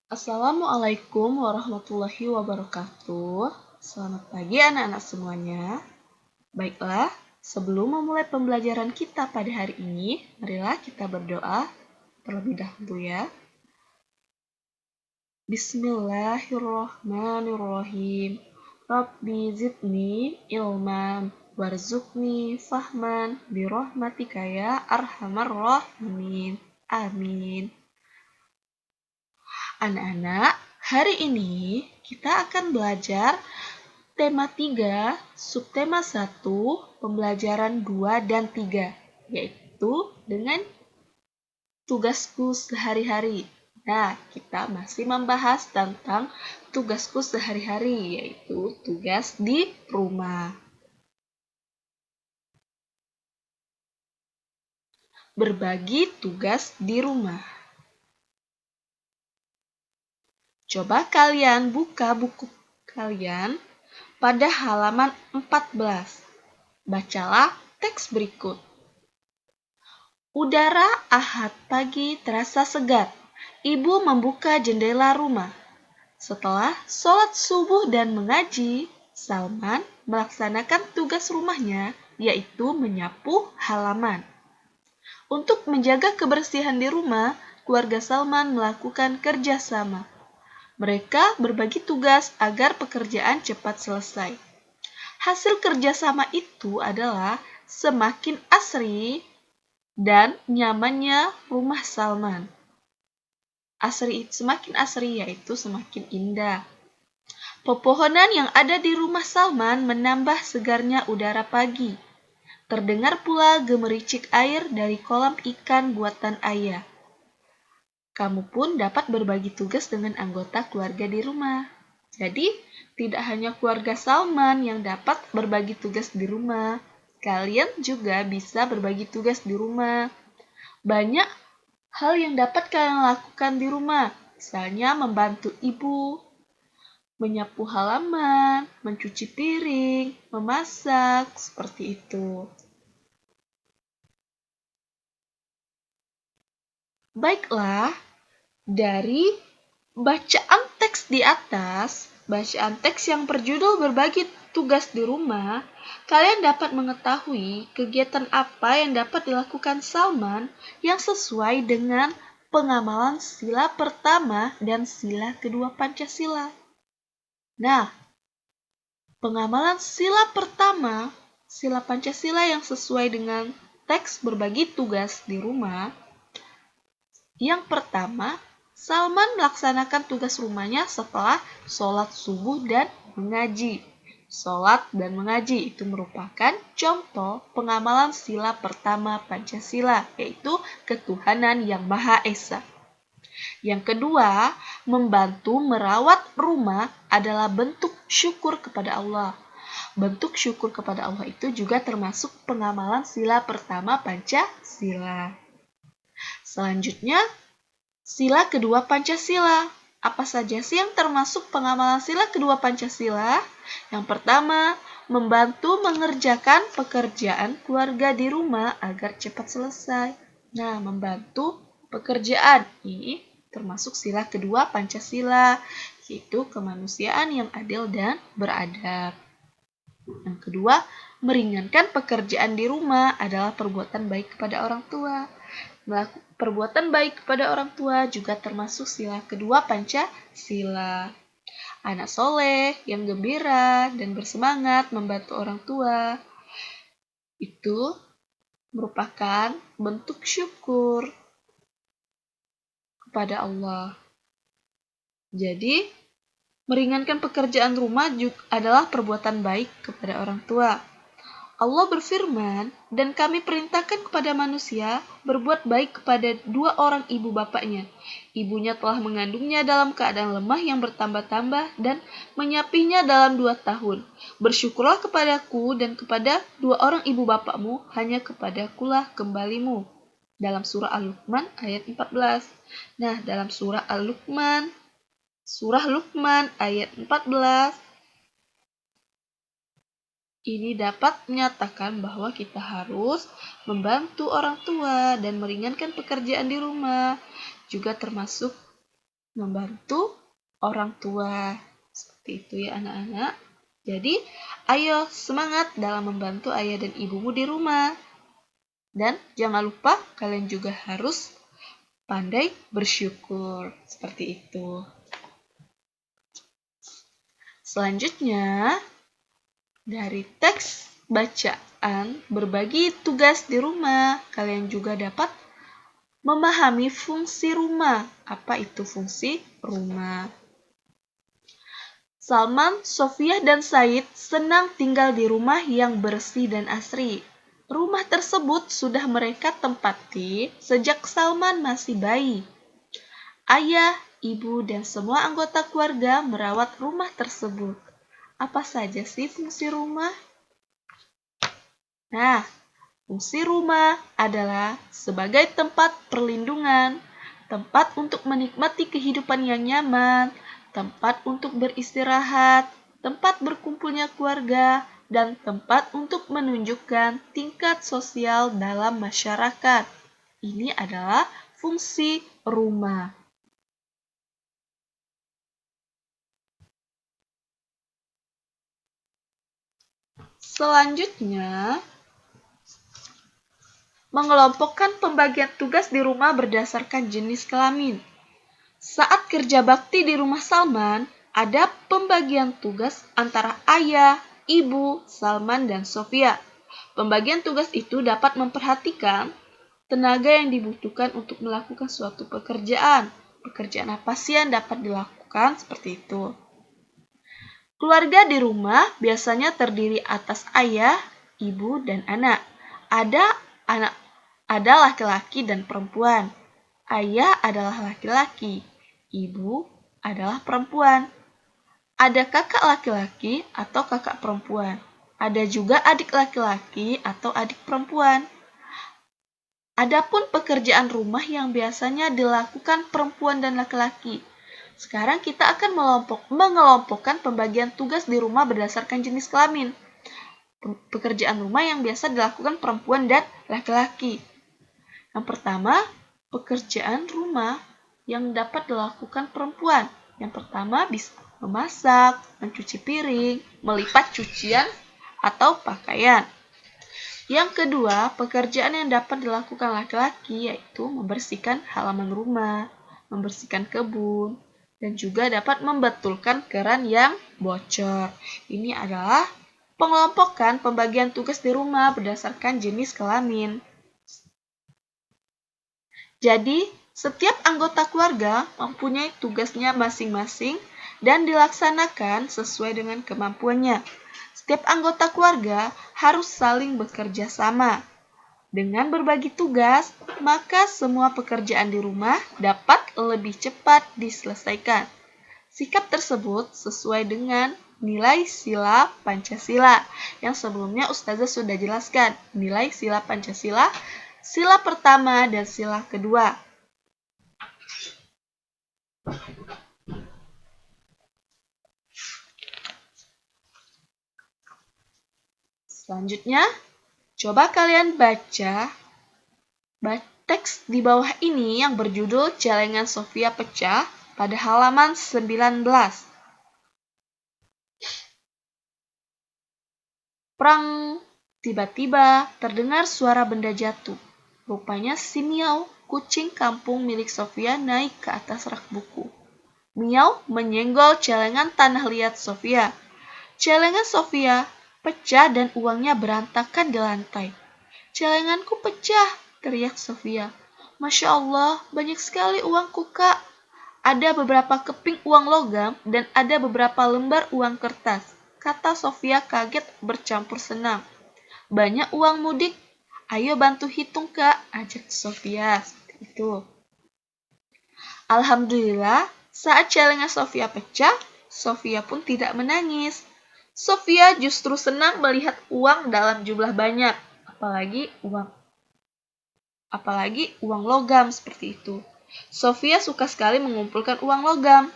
Assalamualaikum warahmatullahi wabarakatuh. Selamat pagi anak-anak semuanya. Baiklah, sebelum memulai pembelajaran kita pada hari ini, marilah kita berdoa terlebih dahulu ya. Bismillahirrahmanirrahim. Rabbi zidni ilman warzuqni fahman birahmatika ya arhamar rahimin. Amin. Anak-anak, hari ini kita akan belajar tema 3, subtema 1, pembelajaran 2 dan 3, yaitu dengan tugasku sehari-hari. Nah, kita masih membahas tentang tugasku sehari-hari, yaitu tugas di rumah. Berbagi tugas di rumah. Coba kalian buka buku kalian pada halaman 14. Bacalah teks berikut. Udara Ahad pagi terasa segar. Ibu membuka jendela rumah. Setelah sholat subuh dan mengaji, Salman melaksanakan tugas rumahnya, yaitu menyapu halaman. Untuk menjaga kebersihan di rumah, keluarga Salman melakukan kerjasama. Mereka berbagi tugas agar pekerjaan cepat selesai. Hasil kerjasama itu adalah semakin asri dan nyamannya rumah Salman. Semakin asri yaitu semakin indah. Pepohonan yang ada di rumah Salman menambah segarnya udara pagi. Terdengar pula gemericik air dari kolam ikan buatan ayah. Kamu pun dapat berbagi tugas dengan anggota keluarga di rumah. Jadi, tidak hanya keluarga Salman yang dapat berbagi tugas di rumah. Kalian juga bisa berbagi tugas di rumah. Banyak hal yang dapat kalian lakukan di rumah, misalnya membantu ibu, menyapu halaman, mencuci piring, memasak, seperti itu. Baiklah, dari bacaan teks di atas, bacaan teks yang berjudul berbagi tugas di rumah, kalian dapat mengetahui kegiatan apa yang dapat dilakukan Salman yang sesuai dengan pengamalan sila pertama dan sila kedua Pancasila. Nah, pengamalan sila pertama, sila Pancasila yang sesuai dengan teks berbagi tugas di rumah. Yang pertama, Salman melaksanakan tugas rumahnya setelah sholat subuh dan mengaji. Sholat dan mengaji itu merupakan contoh pengamalan sila pertama Pancasila, yaitu ketuhanan yang Maha Esa. Yang kedua, membantu merawat rumah adalah bentuk syukur kepada Allah. Bentuk syukur kepada Allah itu juga termasuk pengamalan sila pertama Pancasila. Selanjutnya, sila kedua Pancasila. Apa saja sih yang termasuk pengamalan sila kedua Pancasila? Yang pertama, membantu mengerjakan pekerjaan keluarga di rumah agar cepat selesai. Nah, membantu pekerjaan ini termasuk sila kedua Pancasila, yaitu kemanusiaan yang adil dan beradab. Yang kedua, meringankan pekerjaan di rumah adalah perbuatan baik kepada orang tua. Perbuatan baik kepada orang tua juga termasuk sila kedua Pancasila. Anak soleh yang gembira dan bersemangat membantu orang tua itu merupakan bentuk syukur kepada Allah. Jadi, meringankan pekerjaan rumah juga adalah perbuatan baik kepada orang tua. Allah berfirman, dan kami perintahkan kepada manusia berbuat baik kepada dua orang ibu bapaknya. Ibunya telah mengandungnya dalam keadaan lemah yang bertambah-tambah dan menyapinya dalam 2 tahun. Bersyukurlah kepadaku dan kepada dua orang ibu bapakmu, hanya kepadakulah kembalimu. Dalam surah Al-Luqman ayat 14. Nah, dalam surah Luqman ayat 14, ini dapat menyatakan bahwa kita harus membantu orang tua dan meringankan pekerjaan di rumah, juga termasuk membantu orang tua. Seperti itu ya anak-anak. Jadi, ayo semangat dalam membantu ayah dan ibumu di rumah. Dan jangan lupa kalian juga harus pandai bersyukur. Seperti itu. Selanjutnya, dari teks bacaan berbagi tugas di rumah, kalian juga dapat memahami fungsi rumah. Apa itu fungsi rumah? Salman, Sofia, dan Said senang tinggal di rumah yang bersih dan asri. Rumah tersebut sudah mereka tempati sejak Salman masih bayi. Ayah, ibu, dan semua anggota keluarga merawat rumah tersebut. Apa saja sih fungsi rumah? Nah, fungsi rumah adalah sebagai tempat perlindungan, tempat untuk menikmati kehidupan yang nyaman, tempat untuk beristirahat, tempat berkumpulnya keluarga, dan tempat untuk menunjukkan tingkat sosial dalam masyarakat. Ini adalah fungsi rumah. Selanjutnya, mengelompokkan pembagian tugas di rumah berdasarkan jenis kelamin. Saat kerja bakti di rumah Salman, ada pembagian tugas antara ayah, ibu, Salman, dan Sofia. Pembagian tugas itu dapat memperhatikan tenaga yang dibutuhkan untuk melakukan suatu pekerjaan. Pekerjaan apa sih yang dapat dilakukan? Seperti itu. Keluarga di rumah biasanya terdiri atas ayah, ibu, dan anak. Ada laki-laki dan perempuan. Ayah adalah laki-laki, ibu adalah perempuan. Ada kakak laki-laki atau kakak perempuan. Ada juga adik laki-laki atau adik perempuan. Adapun pekerjaan rumah yang biasanya dilakukan perempuan dan laki-laki. Sekarang kita akan mengelompokkan pembagian tugas di rumah berdasarkan jenis kelamin. Pekerjaan rumah yang biasa dilakukan perempuan dan laki-laki. Yang pertama, pekerjaan rumah yang dapat dilakukan perempuan. Yang pertama bisa memasak, mencuci piring, melipat cucian atau pakaian. Yang kedua, pekerjaan yang dapat dilakukan laki-laki yaitu membersihkan halaman rumah, membersihkan kebun, dan juga dapat membetulkan keran yang bocor. Ini adalah pengelompokan pembagian tugas di rumah berdasarkan jenis kelamin. Jadi, setiap anggota keluarga mempunyai tugasnya masing-masing dan dilaksanakan sesuai dengan kemampuannya. Setiap anggota keluarga harus saling bekerja sama. Dengan berbagi tugas, maka semua pekerjaan di rumah dapat lebih cepat diselesaikan. Sikap tersebut sesuai dengan nilai sila Pancasila yang sebelumnya Ustazah sudah jelaskan. Nilai sila Pancasila, sila pertama dan sila kedua. Selanjutnya, coba kalian baca teks di bawah ini yang berjudul Celengan Sofia Pecah pada halaman 19. Prang, tiba-tiba terdengar suara benda jatuh. Rupanya si Miau, kucing kampung milik Sofia, naik ke atas rak buku. Miau menyenggol celengan tanah liat Sofia. Celengan Sofia pecah dan uangnya berantakan di lantai. "Celenganku pecah," teriak Sofia. "Masya Allah, banyak sekali uangku, Kak. Ada beberapa keping uang logam dan ada beberapa lembar uang kertas," kata Sofia kaget bercampur senang. "Banyak uang mudik. Ayo bantu hitung, Kak," ajak Sofia. Itu. Alhamdulillah, saat celengan Sofia pecah, Sofia pun tidak menangis. Sofia justru senang melihat uang dalam jumlah banyak, apalagi uang logam seperti itu. Sofia suka sekali mengumpulkan uang logam.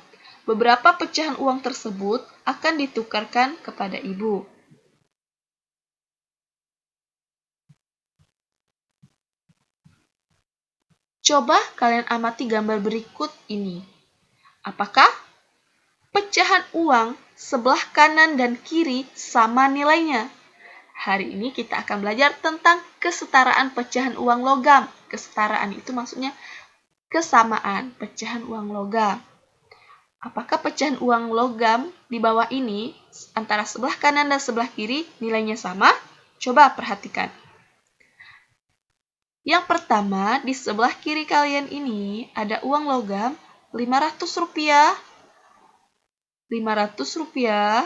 Beberapa pecahan uang tersebut akan ditukarkan kepada ibu. Coba kalian amati gambar berikut ini. Apakah pecahan uang sebelah kanan dan kiri sama nilainya? Hari ini kita akan belajar tentang kesetaraan pecahan uang logam. Kesetaraan itu maksudnya kesamaan pecahan uang logam. Apakah pecahan uang logam di bawah ini antara sebelah kanan dan sebelah kiri nilainya sama? Coba perhatikan. Yang pertama, di sebelah kiri kalian ini ada uang logam 500 rupiah. 500 rupiah.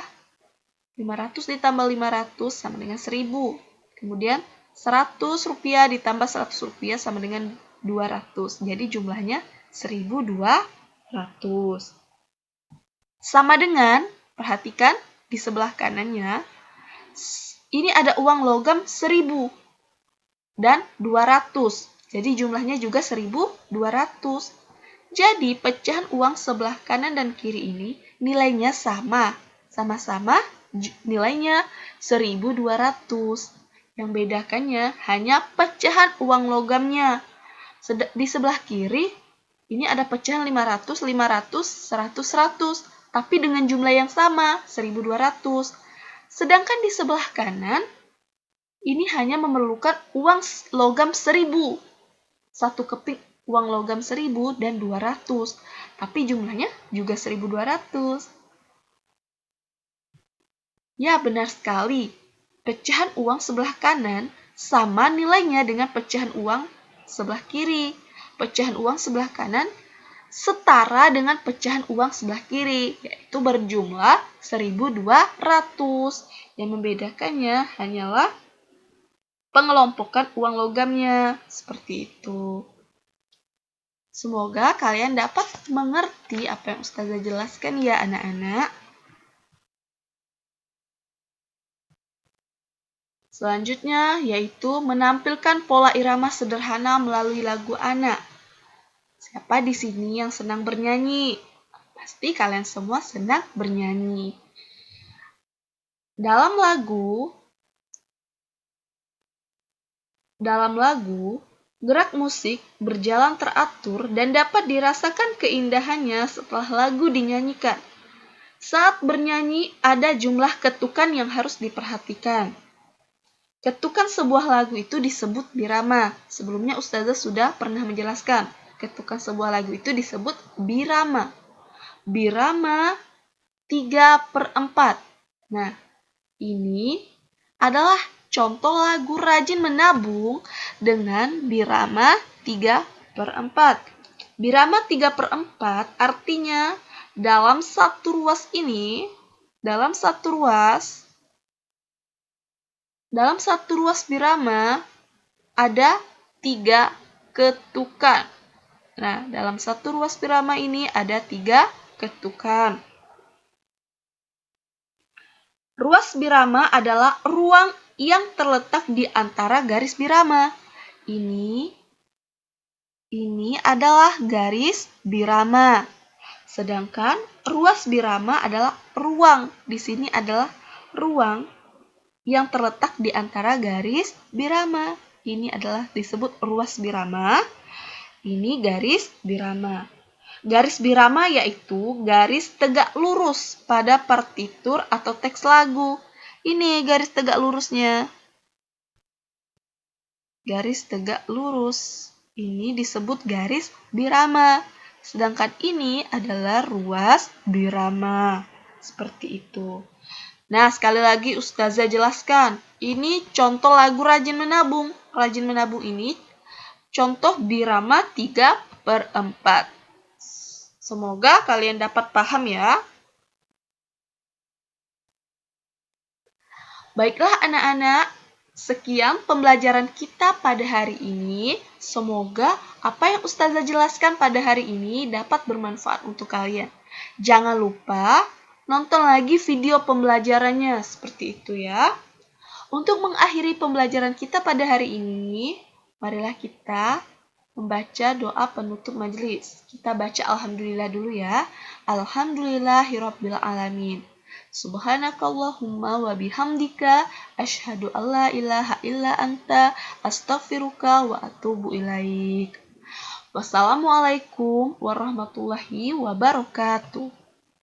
500 ditambah 500 sama dengan 1000. Kemudian 100 rupiah ditambah 100 rupiah sama dengan 200. Jadi jumlahnya 1200. Sama dengan, perhatikan di sebelah kanannya, ini ada uang logam 1000 dan 200. Jadi jumlahnya juga 1200. Jadi pecahan uang sebelah kanan dan kiri ini nilainya sama. Sama-sama nilainya 1200. Yang bedakannya hanya pecahan uang logamnya. Di sebelah kiri ini ada pecahan 500, 500, 100, 100. Tapi dengan jumlah yang sama, 1200. Sedangkan di sebelah kanan, ini hanya memerlukan uang logam 1000. Satu keping uang logam 1000 dan 200. Tapi jumlahnya juga 1200. Ya, benar sekali. Pecahan uang sebelah kanan sama nilainya dengan pecahan uang sebelah kiri. Pecahan uang sebelah kanan setara dengan pecahan uang sebelah kiri, yaitu berjumlah 1200. Yang membedakannya hanyalah pengelompokan uang logamnya. Seperti itu. Semoga kalian dapat mengerti apa yang Ustazah jelaskan ya anak-anak. Selanjutnya yaitu menampilkan pola irama sederhana melalui lagu anak. Siapa di sini yang senang bernyanyi? Pasti kalian semua senang bernyanyi. Dalam lagu, gerak musik berjalan teratur dan dapat dirasakan keindahannya setelah lagu dinyanyikan. Saat bernyanyi, ada jumlah ketukan yang harus diperhatikan. Ketukan sebuah lagu itu disebut birama. Sebelumnya Ustazah sudah pernah menjelaskan. Ketukan sebuah lagu itu disebut birama. Birama 3/4. Nah, ini adalah contoh lagu Rajin Menabung dengan birama 3/4. Birama 3/4 artinya dalam satu ruas birama ada 3 ketukan. Nah, dalam satu ruas birama ini ada 3 ketukan. Ruas birama adalah ruang yang terletak di antara garis birama. Ini adalah garis birama. Sedangkan ruas birama adalah ruang. Di sini adalah ruang yang terletak di antara garis birama. Ini adalah disebut ruas birama. Ini garis birama. Garis birama yaitu garis tegak lurus pada partitur atau teks lagu. Ini garis tegak lurusnya. Garis tegak lurus. Ini disebut garis birama. Sedangkan ini adalah ruas birama. Seperti itu. Nah, sekali lagi Ustazah jelaskan. Ini contoh lagu Rajin Menabung. Rajin Menabung ini contoh birama 3/4. Semoga kalian dapat paham ya. Baiklah anak-anak, sekian pembelajaran kita pada hari ini. Semoga apa yang Ustazah jelaskan pada hari ini dapat bermanfaat untuk kalian. Jangan lupa nonton lagi video pembelajarannya, seperti itu ya. Untuk mengakhiri pembelajaran kita pada hari ini, marilah kita membaca doa penutup majelis. Kita baca Alhamdulillah dulu ya. Alhamdulillahirabbil alamin. Subhanakallahumma wa bihamdika asyhadu alla ilaha illa anta astaghfiruka wa atubu ilaik. Wassalamualaikum warahmatullahi wabarakatuh.